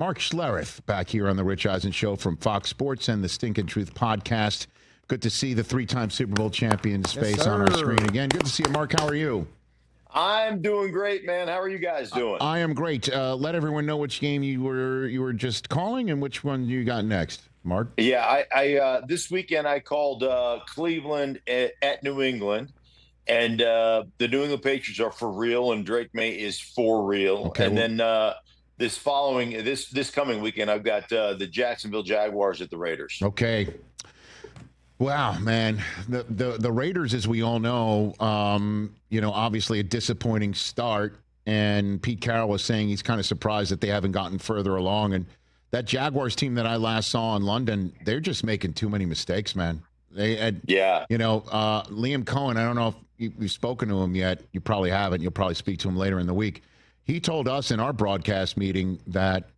Mark Schlereth back here on the Rich Eisen Show from Fox Sports and the Stinkin Truth podcast. Good to see the three-time Super Bowl champion's face on our screen again. Good to see you, Mark. How are you? I'm doing great, man. How are you guys doing? I am great. Let everyone know which game you were just calling and which one you got next, Mark. Yeah, I this weekend I called Cleveland at New England, and the New England Patriots are for real, and Drake Maye is for real. Okay, and then this coming weekend, I've got the Jacksonville Jaguars at the Raiders. Okay. Wow, man. The Raiders, as we all know, obviously a disappointing start. And Pete Carroll was saying he's kind of surprised that they haven't gotten further along. And that Jaguars team that I last saw in London, they're just making too many mistakes, man. They had, Liam Cohen, I don't know if you've spoken to him yet. You probably haven't. You'll probably speak to him later in the week. He told us in our broadcast meeting that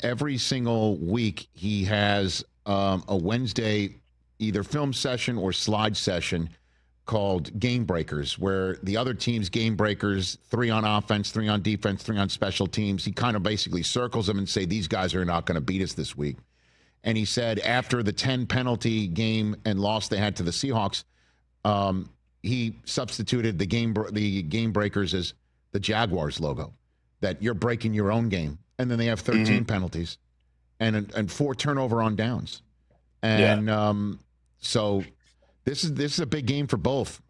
every single week he has a Wednesday either film session or slide session called Game Breakers, where the other team's game breakers, 3 on offense, 3 on defense, 3 on special teams, he kind of basically circles them and say, these guys are not going to beat us this week. And he said after the 10 penalty game and loss they had to the Seahawks, he substituted the game breakers as the Jaguars logo, that you're breaking your own game. And then they have 13 penalties and 4 turnover on downs. And so this is a big game for both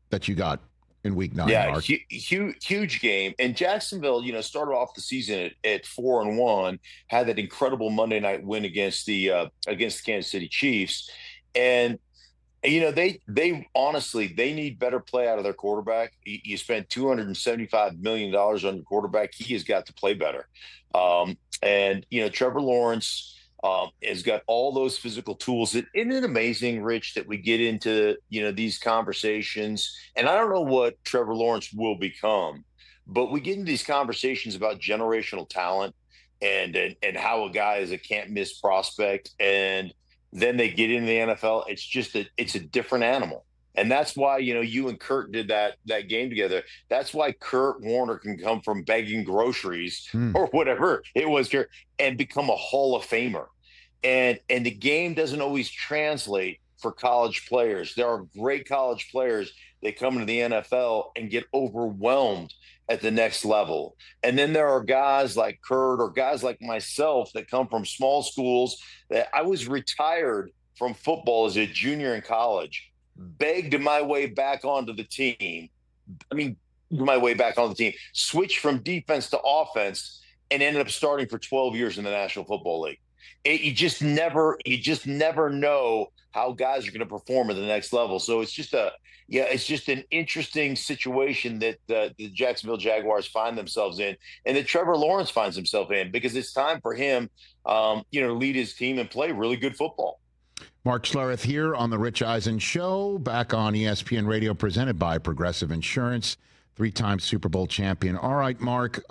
that you got in Week 9. Yeah, Mark. huge game. And Jacksonville, started off the season at 4-1, had that incredible Monday night win against the Kansas City Chiefs, and they honestly need better play out of their quarterback. You spent $275 million on your quarterback. He has got to play better, and Trevor Lawrence has got all those physical tools. Isn't it amazing, Rich, that we get into, these conversations, and I don't know what Trevor Lawrence will become, but we get into these conversations about generational talent and how a guy is a can't miss prospect. And then they get into the NFL. It's a different animal. And that's why, you and Kurt did that game together. That's why Kurt Warner can come from begging groceries or whatever it was here and become a Hall of Famer. And the game doesn't always translate for college players. There are great college players that come into the NFL and get overwhelmed at the next level. And then there are guys like Kurt or guys like myself that come from small schools that I was retired from football as a junior in college, begged my way back onto the team. Switched from defense to offense and ended up starting for 12 years in the National Football League. You just never know how guys are going to perform at the next level. So it's just an interesting situation that the Jacksonville Jaguars find themselves in, and that Trevor Lawrence finds himself in, because it's time for him, to lead his team and play really good football. Mark Schlereth here on the Rich Eisen Show, back on ESPN Radio, presented by Progressive Insurance, 3-time Super Bowl champion. All right, Mark,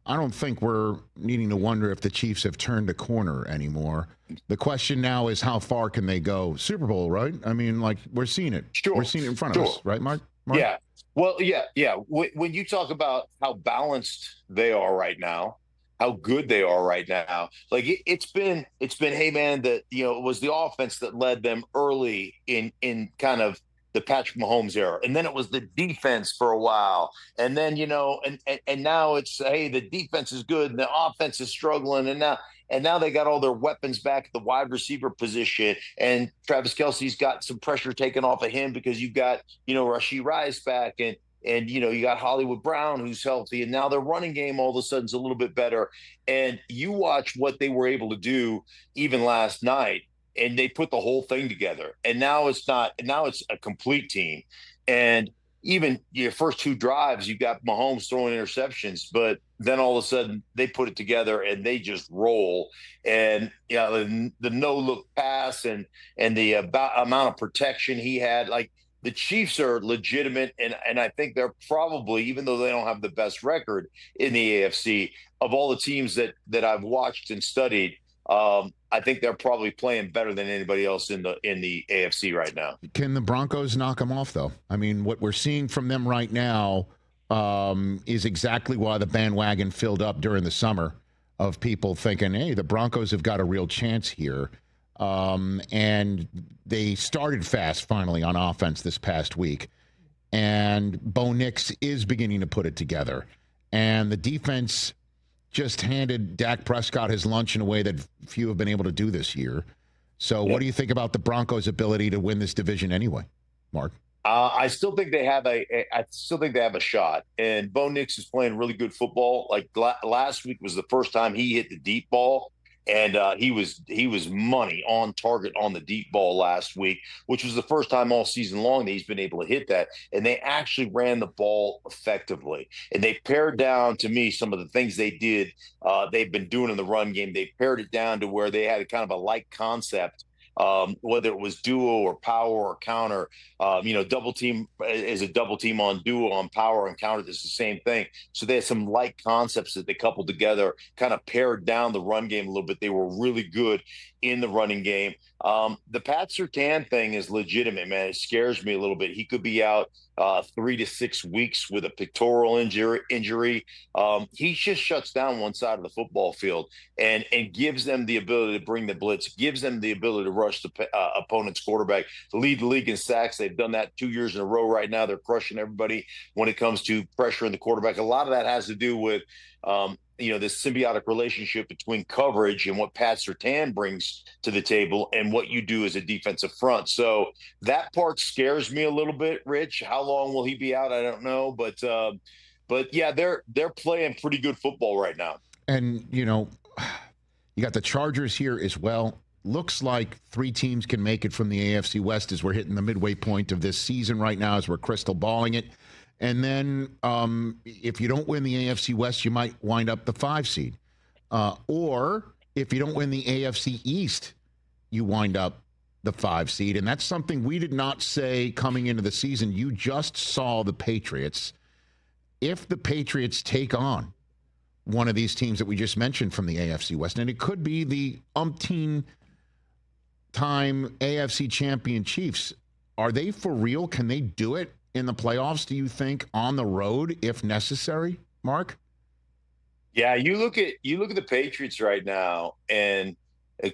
I don't think we're needing to wonder if the Chiefs have turned a corner anymore. The question now is, how far can they go? Super Bowl, right? I mean, we're seeing it. Sure. We're seeing it in front of us, right, Mark? Yeah. Well, yeah. When you talk about how balanced they are right now, how good they are right now, it's been, hey man, that it was the offense that led them early in kind of the Patrick Mahomes era, and then it was the defense for a while, and then and now it's, hey, the defense is good and the offense is struggling, and now they got all their weapons back at the wide receiver position, and Travis Kelce's got some pressure taken off of him because you've got Rashee Rice back, and you got Hollywood Brown who's healthy, and now their running game all of a sudden is a little bit better. And you watch what they were able to do even last night, and they put the whole thing together. And now it's a complete team. And even your first 2 drives, you got Mahomes throwing interceptions, but then all of a sudden they put it together and they just roll. And the no-look pass and the amount of protection he had, the Chiefs are legitimate, and I think they're probably, even though they don't have the best record in the AFC, of all the teams that I've watched and studied, I think they're probably playing better than anybody else in the AFC right now. Can the Broncos knock them off, though? I mean, what we're seeing from them right now is exactly why the bandwagon filled up during the summer. of people thinking, hey, the Broncos have got a real chance here. And they started fast finally on offense this past week. And Bo Nix is beginning to put it together. And the defense just handed Dak Prescott his lunch in a way that few have been able to do this year. So what do you think about the Broncos' ability to win this division anyway, Mark? I still think they have a shot. And Bo Nix is playing really good football. Like last week was the first time he hit the deep ball, and he was money on target on the deep ball last week, which was the first time all season long that he's been able to hit that. And they actually ran the ball effectively. And they pared down, to me, some of the things they did. They've been doing in the run game. They pared it down to where they had kind of a like concept. Whether it was duo or power or counter, double team is a double team on duo, on power and counter. It's the same thing. So they had some like concepts that they coupled together, kind of pared down the run game a little bit. They were really good in the running game. The Pat Surtain thing is legitimate, man. It scares me a little bit. He could be out 3 to 6 weeks with a pectoral injury. He just shuts down one side of the football field and gives them the ability to bring the blitz, gives them the ability to rush the opponent's quarterback, to lead the league in sacks. They've done that 2 years in a row right now. They're crushing everybody when it comes to pressuring the quarterback. A lot of that has to do with this symbiotic relationship between coverage and what Pat Surtain brings to the table and what you do as a defensive front. So that part scares me a little bit, Rich. How long will he be out? I don't know. But yeah, they're playing pretty good football right now. And, you got the Chargers here as well. Looks like 3 teams can make it from the AFC West as we're hitting the midway point of this season right now, as we're crystal balling it. And then if you don't win the AFC West, you might wind up the 5 seed. Or if you don't win the AFC East, you wind up the 5 seed. And that's something we did not say coming into the season. You just saw the Patriots. If the Patriots take on one of these teams that we just mentioned from the AFC West, and it could be the umpteen time AFC champion Chiefs, are they for real? Can they do it in the playoffs, do you think, on the road if necessary, Mark? Yeah, you look at the Patriots right now, and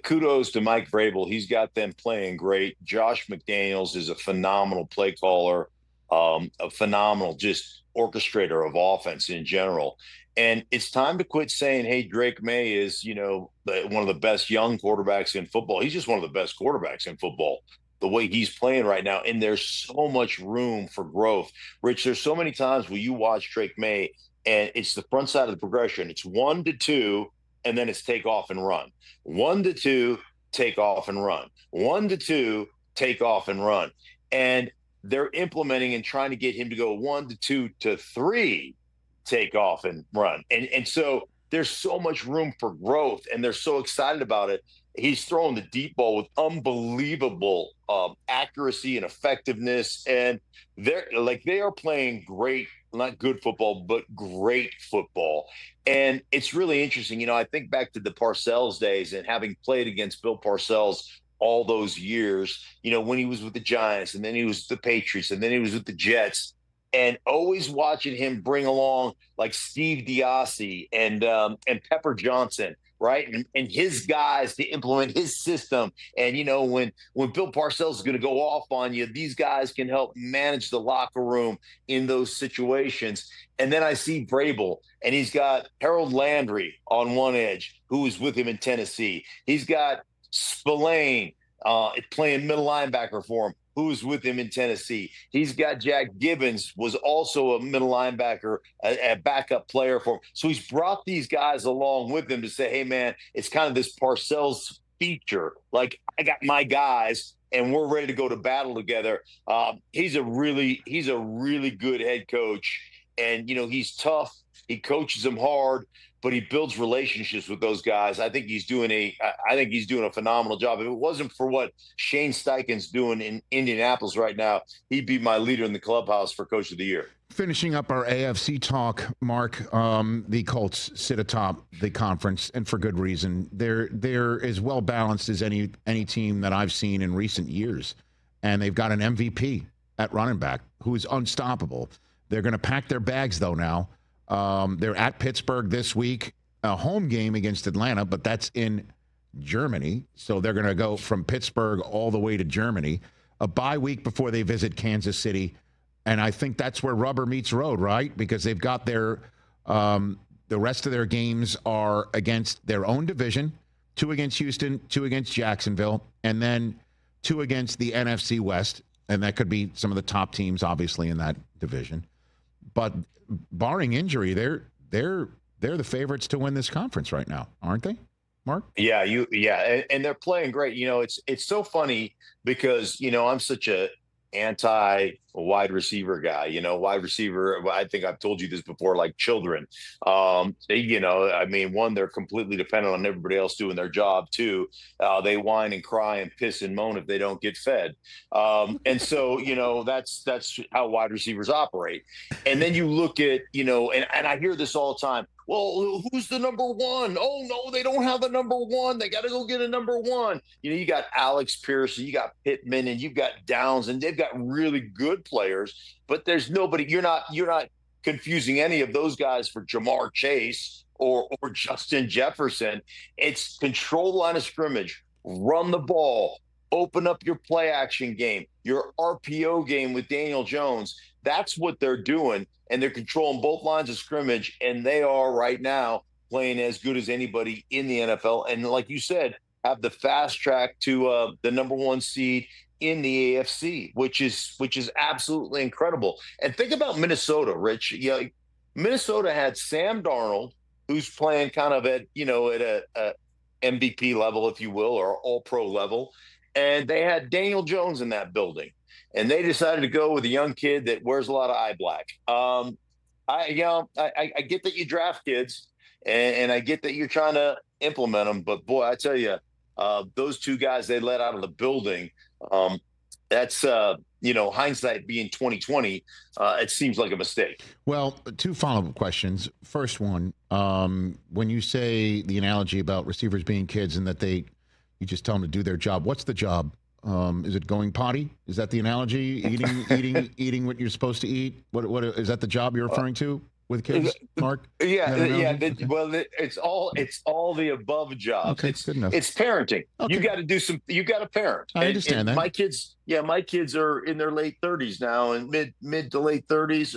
kudos to Mike Vrabel. He's got them playing great. Josh McDaniels is a phenomenal play caller, a phenomenal just orchestrator of offense in general. And it's time to quit saying, hey, Drake Maye is, one of the best young quarterbacks in football. He's just one of the best quarterbacks in football, the way he's playing right now. And there's so much room for growth. Rich, there's so many times where you watch Drake Maye and it's the front side of the progression. It's 1 to 2, and then it's take off and run. 1 to 2, take off and run. 1 to 2, take off and run. And they're implementing and trying to get him to go 1 to 2 to 3, take off and run. And so there's so much room for growth, and they're so excited about it. He's throwing the deep ball with unbelievable accuracy and effectiveness. And they are playing great, not good football, but great football. And it's really interesting. I think back to the Parcells days and having played against Bill Parcells all those years, when he was with the Giants, and then he was with the Patriots, and then he was with the Jets. And always watching him bring along like Steve Diassi and Pepper Johnson, right? And his guys to implement his system. And, when Bill Parcells is going to go off on you, these guys can help manage the locker room in those situations. And then I see Vrabel, and he's got Harold Landry on one edge, who was with him in Tennessee. He's got Spillane playing middle linebacker for him, who's with him in Tennessee. He's got Jack Gibbons, was also a middle linebacker, a backup player for him. So he's brought these guys along with him to say, hey, man, it's kind of this Parcells feature. Like, I got my guys, and we're ready to go to battle together. He's a really good head coach. And, he's tough. He coaches them hard, but he builds relationships with those guys. I think he's doing a phenomenal job. If it wasn't for what Shane Steichen's doing in Indianapolis right now, he'd be my leader in the clubhouse for Coach of the Year. Finishing up our AFC talk, Mark, the Colts sit atop the conference, and for good reason. They're as well balanced as any team that I've seen in recent years, and they've got an MVP at running back who is unstoppable. They're going to pack their bags though now. They're at Pittsburgh this week. a home game against Atlanta, but that's in Germany. So they're going to go from Pittsburgh all the way to Germany. A bye week before they visit Kansas City. And I think that's where rubber meets road, right? Because they've got their the rest of their games are against their own division, 2 against Houston, 2 against Jacksonville, and then 2 against the NFC West. And that could be some of the top teams, obviously, in that division. But barring injury, they're the favorites to win this conference right now, aren't they, Mark? Yeah, and they're playing great. It's so funny because I'm such a anti wide receiver guy. Wide receiver, I think I've told you this before, like children. One, they're completely dependent on everybody else doing their job. Two, they whine and cry and piss and moan if they don't get fed. And so that's how wide receivers operate. And then you look at and I hear this all the time. Well, who's the number one? Oh, no, they don't have a number one. They got to go get a number one. You got Alex Pearson, you got Pittman, and you've got Downs, and they've got really good players. But there's nobody. You're not confusing any of those guys for Jamar Chase or Justin Jefferson. It's control the line of scrimmage, run the ball, open up your play action game, your RPO game with Daniel Jones. That's what they're doing, and they're controlling both lines of scrimmage, and they are right now playing as good as anybody in the NFL. And like you said, have the fast track to the number one seed in the AFC, which is absolutely incredible. And think about Minnesota, Rich. Minnesota had Sam Darnold, who's playing kind of at a MVP level, if you will, or all-pro level, and they had Daniel Jones in that building. And they decided to go with a young kid that wears a lot of eye black. I get that you draft kids, and I get that you're trying to implement them. But boy, I tell you, those two guys they let out of the building. That's hindsight being 2020. It seems like a mistake. Well, 2 follow-up questions. First one, when you say the analogy about receivers being kids and that you just tell them to do their job, what's the job? Is it going potty? Is that the analogy? Eating what you're supposed to eat? What is that the job you're referring to with kids, Mark? Yeah. It's all the above jobs. Okay, good enough. It's parenting. Okay. You got to parent. I understand that. My kids are in their late 30s now, and mid to late 30s,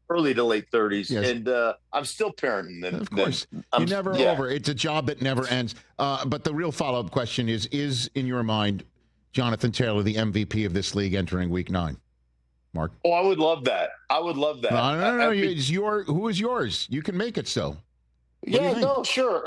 early to late 30s, yes. And I'm still parenting them. Of course, you're never over. It's a job that never ends. But the real follow-up question is in your mind Jonathan Taylor the MVP of this league entering Week 9? Mark? Oh, I would love that. No. It's who is yours? You can make it so. Sure.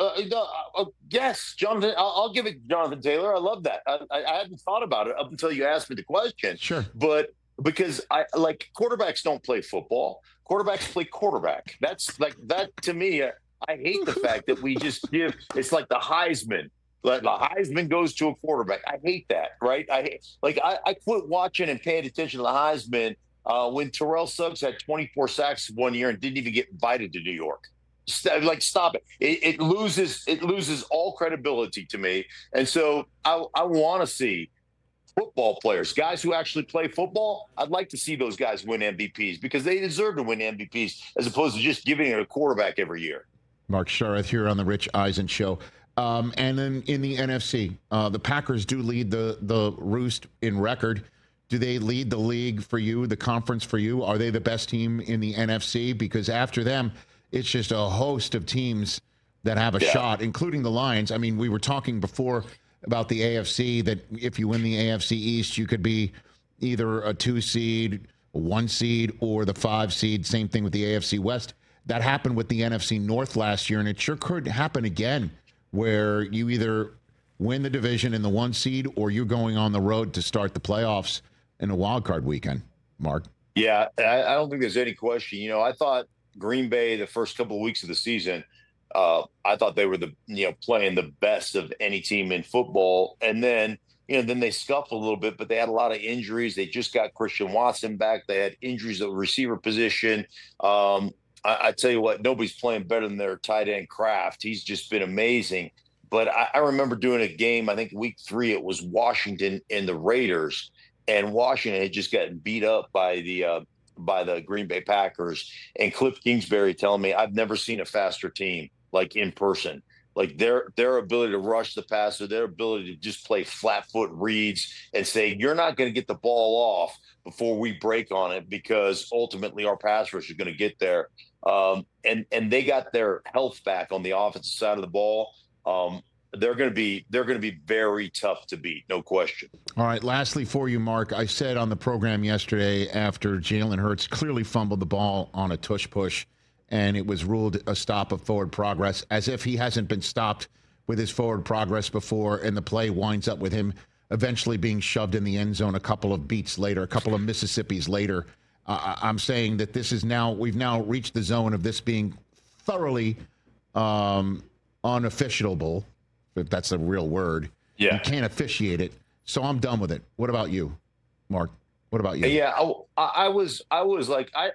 Yes, Jonathan. I'll give it Jonathan Taylor. I love that. I hadn't thought about it up until you asked me the question. Sure. But because quarterbacks don't play football. Quarterbacks play quarterback. That's like that to me. I hate the fact that we just it's like the Heisman. Like the Heisman goes to a quarterback. I hate that, right? I quit watching and paying attention to the Heisman when Terrell Suggs had 24 sacks 1 year and didn't even get invited to New York. Stop it. It loses all credibility to me. And so I want to see football players, guys who actually play football. I'd like to see those guys win MVPs because they deserve to win MVPs as opposed to just giving it a quarterback every year. Mark Schlereth here on the Rich Eisen Show. And then in the NFC, the Packers do lead the Roost in record. Do they lead the league for you, the conference for you? Are they the best team in the NFC? Because after them, it's just a host of teams that have a shot, including the Lions. I mean, we were talking before about the AFC, that if you win the AFC East, you could be either a 2 seed, a 1 seed, or the 5 seed. Same thing with the AFC West. That happened with the NFC North last year, and it sure could happen again, where you either win the division in the 1 seed or you're going on the road to start the playoffs in a wild card weekend, Mark. Yeah, I don't think there's any question. I thought Green Bay the first couple of weeks of the season, I thought they were playing the best of any team in football. And then, then they scuffled a little bit, but they had a lot of injuries. They just got Christian Watson back. They had injuries at the receiver position. I tell you what, nobody's playing better than their tight end Kraft. He's just been amazing. But I remember doing a game, I think week 3, it was Washington and the Raiders, and Washington had just gotten beat up by the Green Bay Packers. And Cliff Kingsbury telling me, I've never seen a faster team. like in person. Like their ability to rush the passer, their ability to just play flat foot reads and say, you're not going to get the ball off before we break on it, because ultimately our pass rush is going to get there. And they got their health back on the offensive side of the ball. They're going to be very tough to beat, no question. All right, lastly for you, Mark, I said on the program yesterday after Jalen Hurts clearly fumbled the ball on a tush push, and it was ruled a stop of forward progress, as if he hasn't been stopped with his forward progress before, and the play winds up with him eventually being shoved in the end zone a couple of beats later, a couple of Mississippis later. I'm saying that this is now, we've now reached the zone of this being thoroughly unofficiable, if that's a real word. Yeah. You can't officiate it, so I'm done with it. What about you, Mark? What about you? Yeah, I was like, I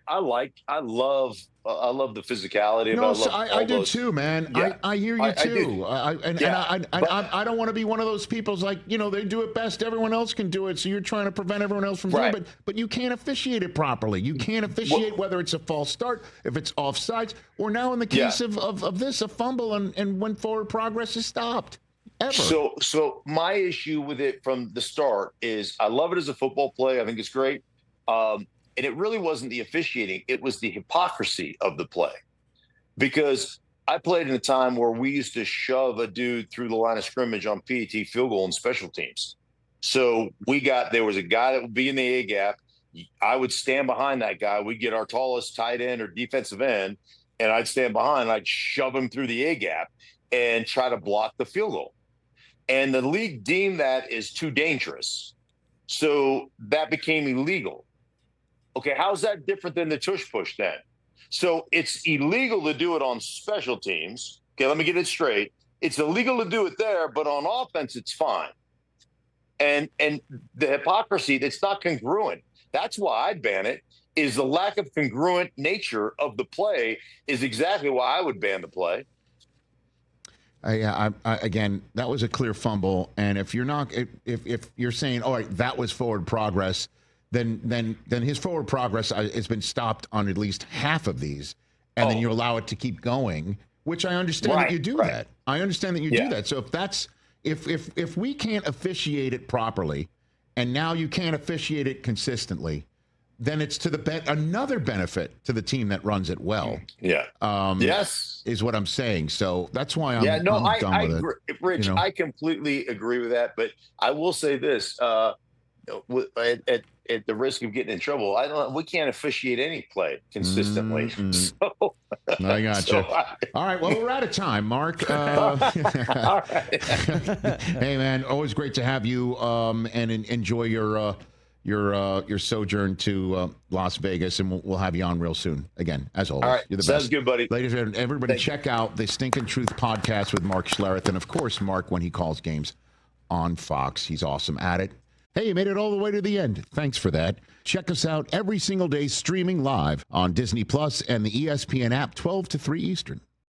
love the physicality. No, so I do too, man. Yeah, I hear you too. I don't want to be one of those people's like, you know, they do it best, everyone else can do it, so you're trying to prevent everyone else from doing it. But you can't officiate it properly. You can't officiate whether it's a false start, if it's offsides, or now in the case of this, a fumble and when forward progress is stopped. Ever. So my issue with it from the start is I love it as a football play. I think it's great. And it really wasn't the officiating. It was the hypocrisy of the play. Because I played in a time where we used to shove a dude through the line of scrimmage on PAT field goal and special teams. So there was a guy that would be in the A gap. I would stand behind that guy. We'd get our tallest tight end or defensive end, and I'd stand behind and I'd shove him through the A gap and try to block the field goal. And the league deemed that as too dangerous. So that became illegal. Okay, how's that different than the tush push then? So it's illegal to do it on special teams. Okay, let me get it straight. It's illegal to do it there, but on offense, it's fine. And the hypocrisy, that's not congruent. That's why I'd ban it, is the lack of congruent nature of the play is exactly why I would ban the play. Again, that was a clear fumble, and if you're not, if you're saying, all right, that was forward progress, then his forward progress has been stopped on at least half of these, and then you allow it to keep going, which I understand that you do that. I understand that you do that. So if that's if we can't officiate it properly, and now you can't officiate it consistently, then it's to another benefit to the team that runs it well. Yeah. Yes. Is what I'm saying. So that's why I'm done with agree. Rich, I completely agree with that. But I will say this, at the risk of getting in trouble, we can't officiate any play consistently. So, I got you. All right. Well, we're out of time, Mark. All right. Hey, man, always great to have you and enjoy your sojourn to Las Vegas, and we'll have you on real soon. Again, as always, all right. You're the Sounds best. Good, buddy. Ladies and gentlemen, everybody check out the Stinkin Truth podcast with Mark Schlereth, and of course, Mark when he calls games on Fox. He's awesome at it. Hey, you made it all the way to the end. Thanks for that. Check us out every single day streaming live on Disney Plus and the ESPN app 12 to 3 Eastern.